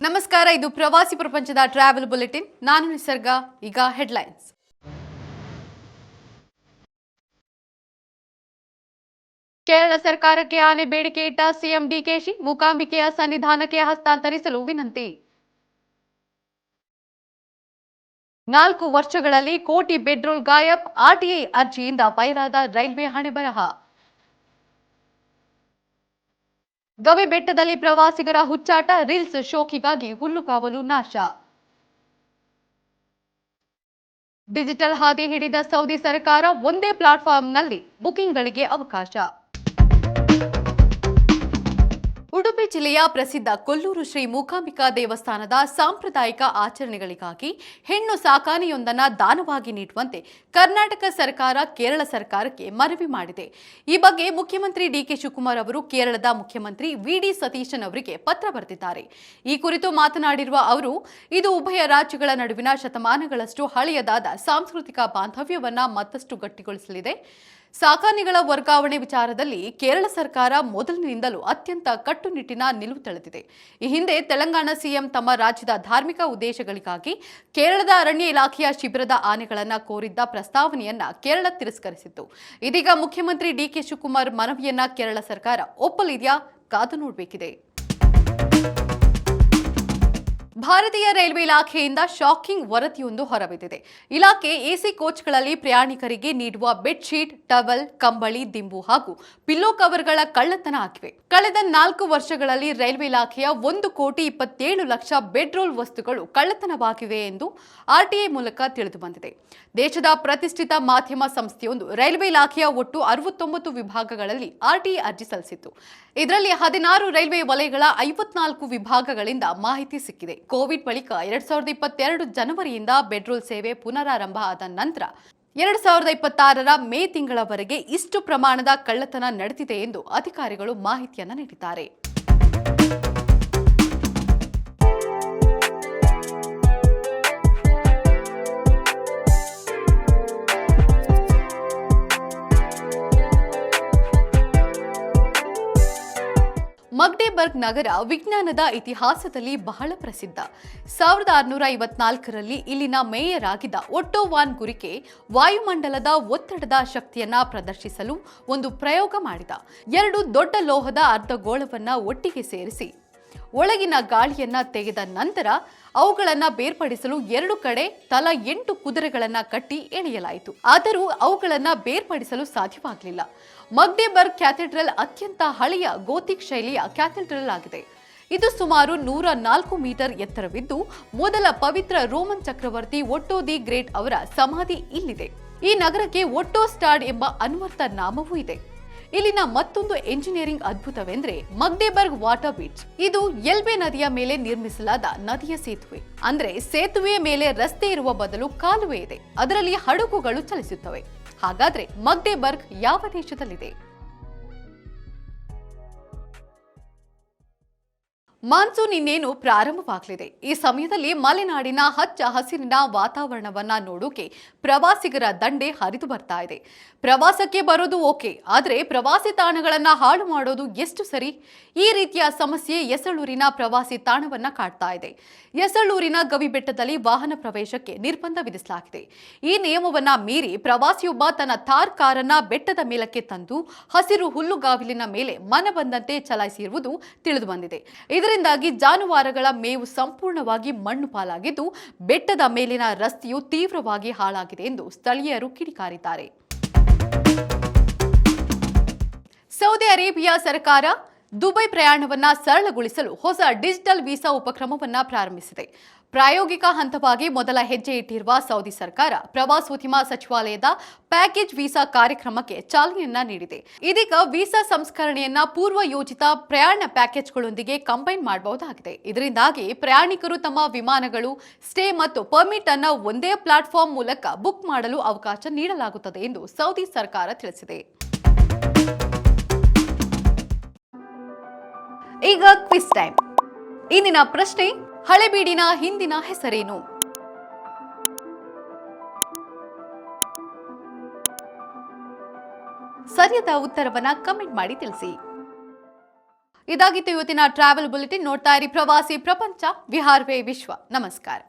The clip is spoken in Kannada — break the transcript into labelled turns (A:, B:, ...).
A: ನಮಸ್ಕಾರ, ಇದು ಪ್ರವಾಸಿ ಪ್ರಪಂಚದ ಟ್ರಾವೆಲ್ ಬುಲೆಟಿನ್. ನಾನು ನಿಸರ್ಗ. ಈಗ ಹೆಡ್ಲೈನ್ಸ್. ಕೇರಳ ಸರ್ಕಾರಕ್ಕೆ ಆನೆ ಬೇಡಿಕೆ ಇಟ್ಟ ಸಿಎಂ ಡಿಕೆಶಿ, ಮೂಕಾಂಬಿಕೆಯ ಸನ್ನಿಧಾನಕ್ಕೆ ಹಸ್ತಾಂತರಿಸಲು ವಿನಂತಿ. 4 ವರ್ಷಗಳಲ್ಲಿ ಕೋಟಿ ಪೆಟ್ರೋಲ್ ಗಾಯಬ್, ಆರ್ಟಿಐ ಅರ್ಜಿಯಿಂದ ಫೈಲಾದ ರೈಲ್ವೆ ಹಣೆಬರಹ. ಗವಿ ಬೆಟ್ಟದಲ್ಲಿ ಪ್ರವಾಸಿಗರ ಹುಚ್ಚಾಟ, ರೀಲ್ಸ್ ಶೋಕಿಗಾಗಿ ಹುಲ್ಲುಗಾವಲು ನಾಶ. ಡಿಜಿಟಲ್ ಹಾದಿ ಹಿಡಿದ ಸೌದಿ ಸರ್ಕಾರ, ಒಂದೇ ಪ್ಲಾಟ್ಫಾರ್ಮ್ನಲ್ಲಿ ಬುಕಿಂಗ್ಗಳಿಗೆ ಅವಕಾಶ. ಉಡುಪಿ ಜಿಲ್ಲೆಯ ಪ್ರಸಿದ್ಧ ಕೊಲ್ಲೂರು ಶ್ರೀ ಮೂಕಾಂಬಿಕಾ ದೇವಸ್ಥಾನದ ಸಾಂಪ್ರದಾಯಿಕ ಆಚರಣೆಗಳಿಗಾಗಿ ಹೆಣ್ಣು ಸಾಕಾಣೆಯೊಂದನ್ನು ದಾನವಾಗಿ ನೀಡುವಂತೆ ಕರ್ನಾಟಕ ಸರ್ಕಾರ ಕೇರಳ ಸರ್ಕಾರಕ್ಕೆ ಮನವಿ ಮಾಡಿದೆ. ಈ ಬಗ್ಗೆ ಮುಖ್ಯಮಂತ್ರಿ ಡಿಕೆ ಶಿವಕುಮಾರ್ ಅವರು ಕೇರಳದ ಮುಖ್ಯಮಂತ್ರಿ ವಿಡಿ ಸತೀಶನ್ ಅವರಿಗೆ ಪತ್ರ ಬರೆದಿದ್ದಾರೆ. ಈ ಕುರಿತು ಮಾತನಾಡಿರುವ ಅವರು, ಇದು ಉಭಯ ರಾಜ್ಯಗಳ ನಡುವಿನ ಶತಮಾನಗಳಷ್ಟು ಹಳೆಯದಾದ ಸಾಂಸ್ಕೃತಿಕ ಬಾಂಧವ್ಯವನ್ನ ಮತ್ತಷ್ಟು ಗಟ್ಟಿಗೊಳಿಸಲಿದೆ. ಸಾಕಾನೆಗಳ ವರ್ಗಾವಣೆ ವಿಚಾರದಲ್ಲಿ ಕೇರಳ ಸರ್ಕಾರ ಮೊದಲಿನಿಂದಲೂ ಅತ್ಯಂತ ಕಟ್ಟುನಿಟ್ಟಿನ ನಿಲುವು ತಳೆದಿದೆ. ಈ ಹಿಂದೆ ತೆಲಂಗಾಣ ಸಿಎಂ ತಮ್ಮ ರಾಜ್ಯದ ಧಾರ್ಮಿಕ ಉದ್ದೇಶಗಳಿಗಾಗಿ ಕೇರಳದ ಅರಣ್ಯ ಇಲಾಖೆಯ ಶಿಬಿರದ ಆನೆಗಳನ್ನು ಕೋರಿದ್ದ ಪ್ರಸ್ತಾವನೆಯನ್ನ ಕೇರಳ ತಿರಸ್ಕರಿಸಿತ್ತು. ಇದೀಗ ಮುಖ್ಯಮಂತ್ರಿ ಡಿಕೆ ಶಿವಕುಮಾರ್ ಮನವಿಯನ್ನ ಕೇರಳ ಸರ್ಕಾರ ಒಪ್ಪಲಿದೆಯಾ? ಕಾದು ನೋಡಬೇಕಿದೆ. ಭಾರತೀಯ ರೈಲ್ವೆ ಇಲಾಖೆಯಿಂದ ಶಾಕಿಂಗ್ ವರದಿಯೊಂದು ಹೊರಬಿದ್ದಿದೆ. ಇಲಾಖೆ ಎಸಿ ಕೋಚ್ಗಳಲ್ಲಿ ಪ್ರಯಾಣಿಕರಿಗೆ ನೀಡುವ ಬೆಡ್ಶೀಟ್, ಟವಲ್, ಕಂಬಳಿ, ದಿಂಬು ಹಾಗೂ ಪಿಲ್ಲೋ ಕವರ್ಗಳ ಕಳ್ಳತನ ಆಗಿವೆ. ಕಳೆದ 4 ವರ್ಷಗಳಲ್ಲಿ ರೈಲ್ವೆ ಇಲಾಖೆಯ 1,27,00,000 ಬೆಡ್ರೋಲ್ ವಸ್ತುಗಳು ಕಳ್ಳತನವಾಗಿವೆ ಎಂದು ಆರ್ಟಿಐ ಮೂಲಕ ತಿಳಿದು ಬಂದಿದೆ. ದೇಶದ ಪ್ರತಿಷ್ಠಿತ ಮಾಧ್ಯಮ ಸಂಸ್ಥೆಯೊಂದು ರೈಲ್ವೆ ಇಲಾಖೆಯ ಒಟ್ಟು 69 ವಿಭಾಗಗಳಲ್ಲಿ ಆರ್ಟಿಐ ಅರ್ಜಿ ಸಲ್ಲಿಸಿತ್ತು. ಇದರಲ್ಲಿ 16 ರೈಲ್ವೆ ವಲಯಗಳ 54 ವಿಭಾಗಗಳಿಂದ ಮಾಹಿತಿ ಸಿಕ್ಕಿದೆ. ಕೋವಿಡ್ ಬಳಿಕ 2022 ಜನವರಿಯಿಂದ ಬೆಡ್ರೋಲ್ ಸೇವೆ ಪುನರಾರಂಭ ಆದ ನಂತರ 2026ರ ಮೇ ತಿಂಗಳವರೆಗೆ ಇಷ್ಟು ಪ್ರಮಾಣದ ಕಳ್ಳತನ ನಡೆದಿದೆ ಎಂದು ಅಧಿಕಾರಿಗಳು ಮಾಹಿತಿಯನ್ನು ನೀಡಿದ್ದಾರೆ. ಮಗ್ಡೆಬರ್ಗ್ ನಗರ ವಿಜ್ಞಾನದ ಇತಿಹಾಸದಲ್ಲಿ ಬಹಳ ಪ್ರಸಿದ್ಧ. 1654ರಲ್ಲಿ ಇಲ್ಲಿನ ಮೇಯರ್ ಆಗಿದ್ದ ಒಟ್ಟೋ ವಾನ್ ಗುರಿಕೆ ವಾಯುಮಂಡಲದ ಒತ್ತಡದ ಶಕ್ತಿಯನ್ನ ಪ್ರದರ್ಶಿಸಲು ಒಂದು ಪ್ರಯೋಗ ಮಾಡಿದ. 2 ದೊಡ್ಡ ಲೋಹದ ಅರ್ಧಗೋಳವನ್ನ ಒಟ್ಟಿಗೆ ಸೇರಿಸಿ ಒಳಗಿನ ಗಾಳಿಯನ್ನ ತೆಗೆದ ನಂತರ ಅವುಗಳನ್ನು ಬೇರ್ಪಡಿಸಲು 2 ಕಡೆ ತಲಾ 8 ಕುದುರೆಗಳನ್ನ ಕಟ್ಟಿ ಎಳೆಯಲಾಯಿತು. ಆದರೂ ಅವುಗಳನ್ನು ಬೇರ್ಪಡಿಸಲು ಸಾಧ್ಯವಾಗಲಿಲ್ಲ. ಮಗ್ಡೆಬರ್ಗ್ ಕ್ಯಾಥೆಡ್ರಲ್ ಅತ್ಯಂತ ಹಳೆಯ ಗೋಥಿಕ್ ಶೈಲಿಯ ಕ್ಯಾಥೆಡ್ರಲ್ ಆಗಿದೆ. ಇದು ಸುಮಾರು 104 ಮೀಟರ್ ಎತ್ತರವಿದ್ದು, ಮೊದಲ ಪವಿತ್ರ ರೋಮನ್ ಚಕ್ರವರ್ತಿ ಒಟ್ಟೋ ದಿ ಗ್ರೇಟ್ ಅವರ ಸಮಾಧಿ ಇಲ್ಲಿದೆ. ಈ ನಗರಕ್ಕೆ ಒಟ್ಟೋ ಸ್ಟಾಡ್ ಎಂಬ ಅನ್ವರ್ಥ ನಾಮವೂ ಇದೆ. ಇಲ್ಲಿನ ಮತ್ತೊಂದು ಎಂಜಿನಿಯರಿಂಗ್ ಅದ್ಭುತವೆಂದರೆ ಮಗ್ಡೆಬರ್ಗ್ ವಾಟರ್ ಬ್ರಿಡ್ಜ್. ಇದು ಎಲ್ಬೆ ನದಿಯ ಮೇಲೆ ನಿರ್ಮಿಸಲಾದ ನದಿಯ ಸೇತುವೆ. ಅಂದ್ರೆ ಸೇತುವೆಯ ಮೇಲೆ ರಸ್ತೆ ಇರುವ ಬದಲು ಕಾಲುವೆ ಇದೆ. ಅದರಲ್ಲಿ ಹಡಗುಗಳು ಚಲಿಸುತ್ತವೆ. ಹಾಗಾದ್ರೆ ಮಗ್ಡೆಬರ್ಗ್ ಯಾವ ದೇಶದಲ್ಲಿದೆ? ಮಾನ್ಸೂನ್ ಇನ್ನೇನು ಪ್ರಾರಂಭವಾಗಲಿದೆ. ಈ ಸಮಯದಲ್ಲಿ ಮಲೆನಾಡಿನ ಹಚ್ಚ ಹಸಿರಿನ ವಾತಾವರಣವನ್ನ ನೋಡೋಕೆ ಪ್ರವಾಸಿಗರ ದಂಡೆ ಹರಿದು ಬರ್ತಾ ಇದೆ. ಪ್ರವಾಸಕ್ಕೆ ಬರೋದು ಓಕೆ, ಆದರೆ ಪ್ರವಾಸಿ ತಾಣಗಳನ್ನ ಹಾಳು ಮಾಡೋದು ಎಷ್ಟು ಸರಿ? ಈ ರೀತಿಯ ಸಮಸ್ಯೆ ಯಸಳೂರಿನ ಪ್ರವಾಸಿ ತಾಣವನ್ನ ಕಾಡ್ತಾ ಇದೆ. ಯಸಳೂರಿನ ಗವಿಬೆಟ್ಟದಲ್ಲಿ ವಾಹನ ಪ್ರವೇಶಕ್ಕೆ ನಿರ್ಬಂಧ ವಿಧಿಸಲಾಗಿದೆ. ಈ ನಿಯಮವನ್ನ ಮೀರಿ ಪ್ರವಾಸಿಯೊಬ್ಬ ತನ್ನ ಥಾರ್ ಕಾರನ್ನ ಬೆಟ್ಟದ ಮೇಲಕ್ಕೆ ತಂದು ಹಸಿರು ಹುಲ್ಲುಗಾವಲಿನ ಮೇಲೆ ಮನಬಂದಂತೆ ಚಲಾಯಿಸಿರುವುದು ತಿಳಿದು ಬಂದಿದೆ. ಇದರಿಂದಾಗಿ ಜಾನುವಾರುಗಳ ಮೇವು ಸಂಪೂರ್ಣವಾಗಿ ಮಣ್ಣು ಪಾಲಾಗಿದ್ದು, ಬೆಟ್ಟದ ಮೇಲಿನ ರಸ್ತೆಯು ತೀವ್ರವಾಗಿ ಹಾಳಾಗಿದೆ ಎಂದು ಸ್ಥಳೀಯರು ಕಿಡಿಕಾರಿದ್ದಾರೆ. ಸೌದಿ ಅರೇಬಿಯಾ ಸರ್ಕಾರ ದುಬೈ ಪ್ರಯಾಣವನ್ನ ಸರಳಗೊಳಿಸಲು ಹೊಸ ಡಿಜಿಟಲ್ ವೀಸಾ ಉಪಕ್ರಮವನ್ನ ಪ್ರಾರಂಭಿಸಿದೆ. ಪ್ರಾಯೋಗಿಕ ಹಂತವಾಗಿ ಮೊದಲ ಹೆಜ್ಜೆ ಇಟ್ಟಿರುವ ಸೌದಿ ಸರ್ಕಾರ ಪ್ರವಾಸೋದ್ಯಮ ಸಚಿವಾಲಯದ ಪ್ಯಾಕೇಜ್ ವೀಸಾ ಕಾರ್ಯಕ್ರಮಕ್ಕೆ ಚಾಲನೆಯನ್ನ ನೀಡಿದೆ. ಇದೀಗ ವೀಸಾ ಸಂಸ್ಕರಣೆಯನ್ನ ಪೂರ್ವ ಯೋಜಿತ ಪ್ರಯಾಣ ಪ್ಯಾಕೇಜ್ಗಳೊಂದಿಗೆ ಕಂಬೈನ್ ಮಾಡಬಹುದಾಗಿದೆ. ಇದರಿಂದಾಗಿ ಪ್ರಯಾಣಿಕರು ತಮ್ಮ ವಿಮಾನಗಳು, ಸ್ಟೇ ಮತ್ತು ಪರ್ಮಿಟ್ ಅನ್ನ ಒಂದೇ ಪ್ಲಾಟ್ಫಾರ್ಮ್ ಮೂಲಕ ಬುಕ್ ಮಾಡಲು ಅವಕಾಶ ನೀಡಲಾಗುತ್ತದೆ ಎಂದು ಸೌದಿ ಸರ್ಕಾರ ತಿಳಿಸಿದೆ. ಈಗ ಕ್ವಿಜ್ ಟೈಮ್. ಇಂದಿನ ಪ್ರಶ್ನೆ, ಹಳೆಬೀಡಿನ ಹಿಂದಿನ ಹೆಸರೇನು? ಸರಿಯಾದ ಉತ್ತರವನ್ನ ಕಮೆಂಟ್ ಮಾಡಿ ತಿಳಿಸಿ. ಇದಾಗಿತ್ತು ಇವತ್ತಿನ ಟ್ರಾವೆಲ್ ಬುಲೆಟಿನ್. ನೋಡ್ತಾ ಇರಿ ಪ್ರವಾಸಿ ಪ್ರಪಂಚ, ವಿಹಾರವೇ ವಿಶ್ವ. ನಮಸ್ಕಾರ.